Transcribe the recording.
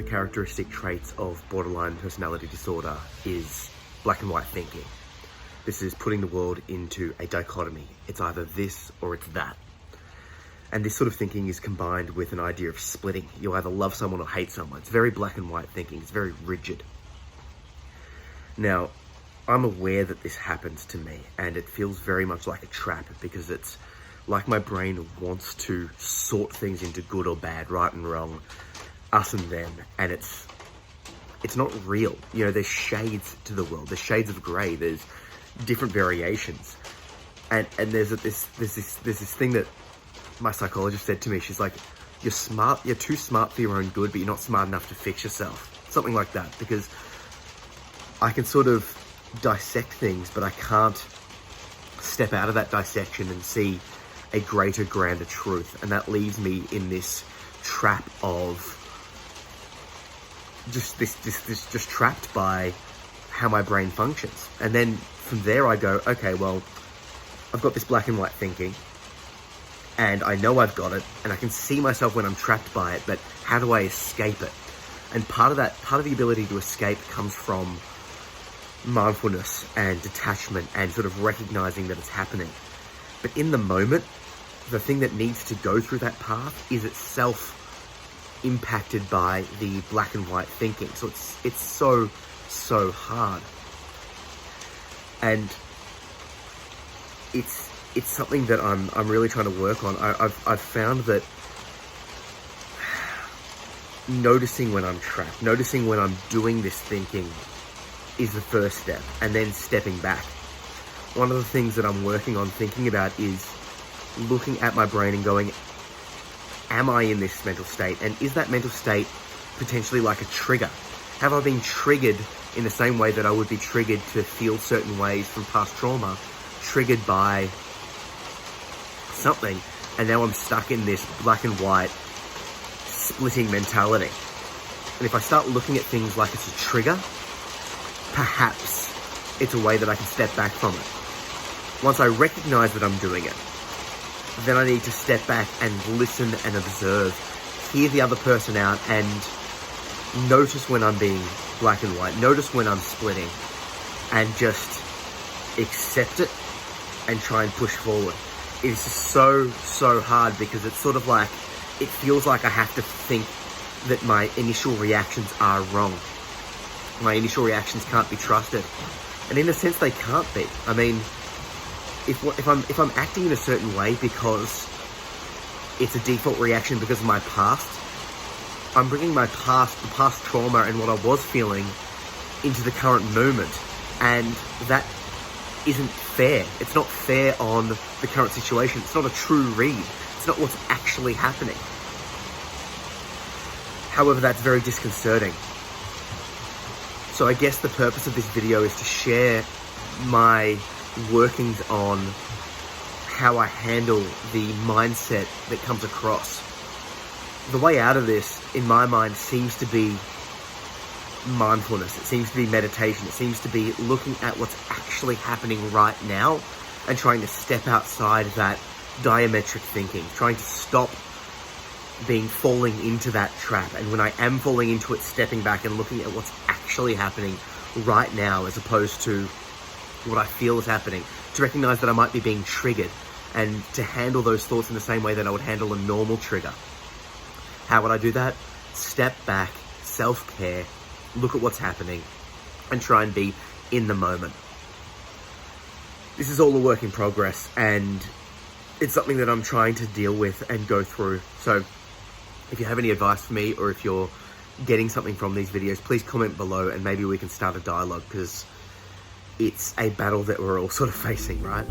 characteristic traits of borderline personality disorder is black and white thinking. This is putting the world into a dichotomy. It's either this or it's that. And this sort of thinking is combined with an idea of splitting. You either love someone or hate someone. It's very black and white thinking. It's very rigid. Now, I'm aware that this happens to me, and it feels very much like a trap, because it's like my brain wants to sort things into good or bad, right and wrong, us and them, and it's not real. You know, there's shades to the world. There's shades of grey. There's different variations, and there's this thing that my psychologist said to me. She's like, "You're smart. You're too smart for your own good, but you're not smart enough to fix yourself." Something like that, because I can sort of dissect things, but I can't step out of that dissection and see a greater, grander truth. And that leaves me in this trap of just trapped by how my brain functions. And then from there I go, okay, well, I've got this black and white thinking, and I know I've got it, and I can see myself when I'm trapped by it, but how do I escape it? And part of the ability to escape comes from mindfulness and detachment and sort of recognizing that it's happening. But in the moment, the thing that needs to go through that path is itself impacted by the black and white thinking. So it's so hard. And it's something that I'm really trying to work on. I've found that noticing when I'm trapped, noticing when I'm doing this thinking is the first step, and then stepping back. One of the things that I'm working on thinking about is looking at my brain and going, am I in this mental state? And is that mental state potentially like a trigger? Have I been triggered in the same way that I would be triggered to feel certain ways from past trauma, triggered by something, and now I'm stuck in this black and white splitting mentality? And if I start looking at things like it's a trigger, perhaps it's a way that I can step back from it. Once I recognize that I'm doing it, then I need to step back and listen and observe, hear the other person out, and notice when I'm being black and white, notice when I'm splitting, and just accept it and try and push forward. It is just so hard, because it's sort of like, it feels like I have to think that my initial reactions are wrong. My initial reactions can't be trusted. And in a sense, they can't be. I mean, if I'm acting in a certain way because it's a default reaction because of my past, I'm bringing my past, the past trauma and what I was feeling into the current moment. And that isn't fair. It's not fair on the current situation. It's not a true read. It's not what's actually happening. However, that's very disconcerting. So I guess the purpose of this video is to share my workings on how I handle the mindset that comes across. The way out of this, in my mind, seems to be mindfulness. It seems to be meditation. It seems to be looking at what's actually happening right now and trying to step outside that diametric thinking, trying to stop falling into that trap. And when I am falling into it, stepping back and looking at what's actually happening right now as opposed to what I feel is happening, to recognize that I might be being triggered, and to handle those thoughts in the same way that I would handle a normal trigger. How would I do that? Step back, self-care, look at what's happening, and try and be in the moment. This is all a work in progress, and it's something that I'm trying to deal with and go through. So if you have any advice for me, or if you're getting something from these videos, please comment below and maybe we can start a dialogue, because it's a battle that we're all sort of facing, right?